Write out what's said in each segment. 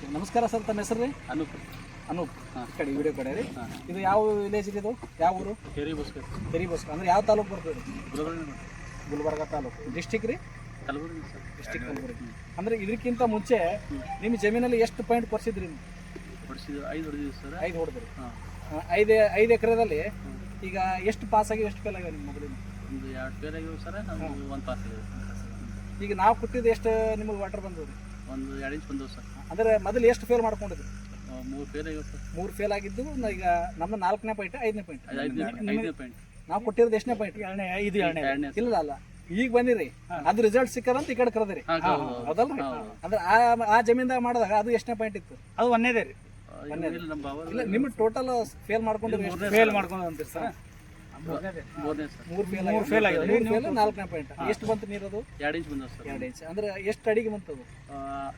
Okay ನಮಸ್ಕಾರ sir, ತಮ್ಮ ಹೆಸರು ರೀ? ಅನೂಪ್. ಅನೂಪ್. ಈ ಕಡೆ ವಿಡಿಯೋ ಕಡೆ ರೀ. ಇದು ಯಾವ ವಿಲೇಜ್ ಇದು? ಯಾವ ಊರು? ಕೆರಿಬೋಸ್ಕರ್. ಕೆರಿಬೋಸ್ಕರ್ ಅಂದ್ರೆ ಯಾವ ತಾಲೂಕು ಬರ್ತದೆ? ಗುಲ್ಬರ್ಗ. ಗುಲ್ಬರ್ಗ ತಾಲೂಕು. ಡಿಸ್ಟಿಕ್ ರೀ? ಕಲಬುರಗಿ ಸರ್. ಡಿಸ್ಟಿಕ್ ಕಲಬುರಗಿ. ಅಂದ್ರೆ ಇದಕ್ಕಿಂತ ಮುಂಚೆ ನಿಮ್ಮ ಜಮೀನಲ್ಲಿ ಎಷ್ಟು ಪಾಯಿಂಟ್ ಕೊಡ್ಸಿದ್ರಿ ನೀವು? ಹೊಡಿಸಿದ್ದು 5 ಹೊಡೆದಿದ್ದೀವಿ ಸರ್. 5 ಹೊಡೆದ್ರಿ. ಹಾಂ. 5 ಎಕರೆದಲ್ಲಿ ಈಗ ಎಷ್ಟು ಪಾಸ್ ಆಗಿ ಎಷ್ಟು ಫೇಲ್ ಆಗಿವೆ ನಿಮ್ಮ ಮೊದಲಿನ? ಒಂದು 2 ಫೇಲ್ ಆಗಿವೆ ಸರ್, ನಮ್ದು 1 ಪಾಸ್ ಆಗಿದೆ. ಈಗ ನಾವು ಕೊಟ್ಟಿದ್ದು ಎಷ್ಟು ನಿಮಗೆ ವಾಟರ್ ಬಂದವು ರೀ? ಒಂದು 2 ಇಂಚ್ ಬಂದವು ಸರ್. ಅಂದರೆ ಮೊದಲು ಎಷ್ಟು ಫೇಲ್ ಮಾಡ್ಕೊಂಡಿದ್ರಿ? 3 ಫೇಲ್ ಆಗಿವೆ ಸರ್. 3 ಫೇಲ್ ಆಗಿದ್ದು. ಈಗ ನಮ್ಮ 4ನೇ ಪಾಯಿಂಟ್ 5ನೇ ಪಾಯಿಂಟ್. 5ನೇ ಪಾಯಿಂಟ್. ನಾವು ಕೊಟ್ಟಿರೋದು ಎಷ್ಟನೇ ಪಾಯಿಂಟ್? 2ನೇ. ಇಲ್ಲ ಅಲ್ಲ, ಈಗ ಬಂದಿರಿ ಅದು ರಿಸಲ್ಟ್ ಸಿಕ್ಕದಂತ ಈ ಕಡೆ ಕರೆದ್ರಿ, ಹೌದಲ್ರಿ? ಅಂದ್ರೆ ಆ ಜಮೀನ್ದಾಗ ಮಾಡಿದಾಗ ಅದು ಎಷ್ಟನೇ ಪಾಯಿಂಟ್ ಇತ್ತು? ಅದು 1ನೇದೇ ರೀ. ಇಲ್ಲ, ನಿಮ್ಮ ಟೋಟಲ್ ಫೇಲ್ ಮಾಡ್ಕೊಂಡಿರಿ? ಫೇಲ್ ಮಾಡ್ಕೊಂಡು ಅಂತೀರಿ ಸರ್. 3 ಫೇಲ್ ಆಗಿದೆ. 4ನೇ ಪಾಯಿಂಟ್. ಎಷ್ಟು ಬಂತು ನೀರು? ಅದು 2 ಇಂಚ್ ಬಂದವು ಸರ್. 2 ಇಂಚ್. ಅಂದ್ರೆ ಎಷ್ಟು ಅಡಿಗೆ ಬಂತದು?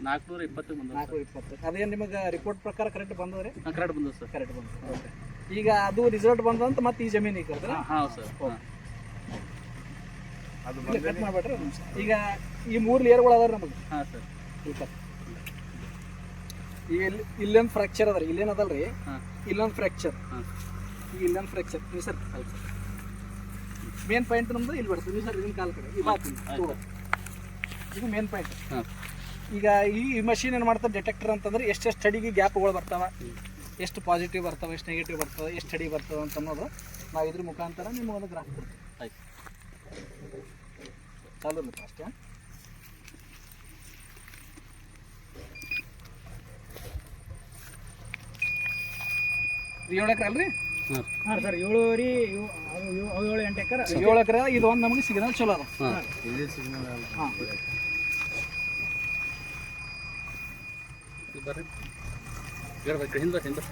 420 ಬಂದವು. 420. ಅದೇನು ನಿಮಗೆ ರಿಪೋರ್ಟ್ ಪ್ರಕಾರ ಕರೆಕ್ಟ್ ಬಂದವ್ರಿ? ಕರೆಕ್ಟ್ ಬಂದವು ಸರ್. ಕರೆಕ್ಟ್ ಬಂತು. ಈಗ ಅದು ರಿಸಲ್ಟ್ ಬಂದಂತ ಮತ್ತೆ ಈ ಜಮೀನಿಗೆ ಕರೆದ್ರೆ? ಹಾಂ ಸರ್. ಕಟ್ ಮಾಡ್ಬೇಡ್ರಿ. ಈಗ ಈ 3 ಲೇಯರ್ಗಳು ಅದಾರ ನಮಗೆ. ಹಾಂ ಸರ್. ಈಗ ಇಲ್ಲೊಂದು ಫ್ರಾಕ್ಚರ್ ಅದ ರೀ, ಇಲ್ಲೇನು ಅದಲ್ರಿ, ಹಾಂ. ಇಲ್ಲೊಂದು ಫ್ರಾಕ್ಚರ್, ಹಾಂ. ಈಗ ಇಲ್ಲೊಂದು ಫ್ರಾಕ್ಚರ್. ನೀವು ಸರ್ ಮೇನ್ ಪಾಯಿಂಟ್ ನಮ್ದು ಇಲ್ಲಿ ಬರ್ತದೆ. ನೀವು ಸರ್ ಇದನ್ನ ಕಾಲ್ ಕಡೆ ಇದು ಮೇನ್ ಪಾಯಿಂಟ್. ಹಾಂ. ಈಗ ಈ ಮಷೀನ್ ಏನು ಮಾಡ್ತಾರೆ, ಡಿಟೆಕ್ಟರ್ ಅಂತಂದ್ರೆ ಎಷ್ಟೆಷ್ಟು ಸ್ಟಡಿಗೆ ಗ್ಯಾಪ್ಗಳು ಬರ್ತಾವೆ, ಎಷ್ಟು ಪಾಸಿಟಿವ್ ಬರ್ತಾವೆ, ಎಷ್ಟು ನೆಗೆಟಿವ್ ಬರ್ತವೆ, ಎಷ್ಟು ಸ್ಟಡಿ ಬರ್ತವೆ ಅಂತ ಅನ್ನೋದು ನಾವು ಇದ್ರ ಮುಖಾಂತರ ನಿಮಗೊಂದು ಗ್ರಾಫ್ ಕೊಡ್ತೀವಿ. ಆಯ್ತು. ಚಾಲು ಇರುತ್ತೆ ಅಷ್ಟೇ. 7 ಎಕರೆ ಅಲ್ರಿ? ಹಾಂ ಸರ್. 7 ರೀ. 7 ಎಕರೆ. 7 ಎಕರೆ. ಇದು ಒಂದು ನಮಗೆ ಸಿಗ್ನಲ್ ಚಲೋ ಅದ. ಹಾಂ. ಬರ್ರಿ. ಹಿಂದೆ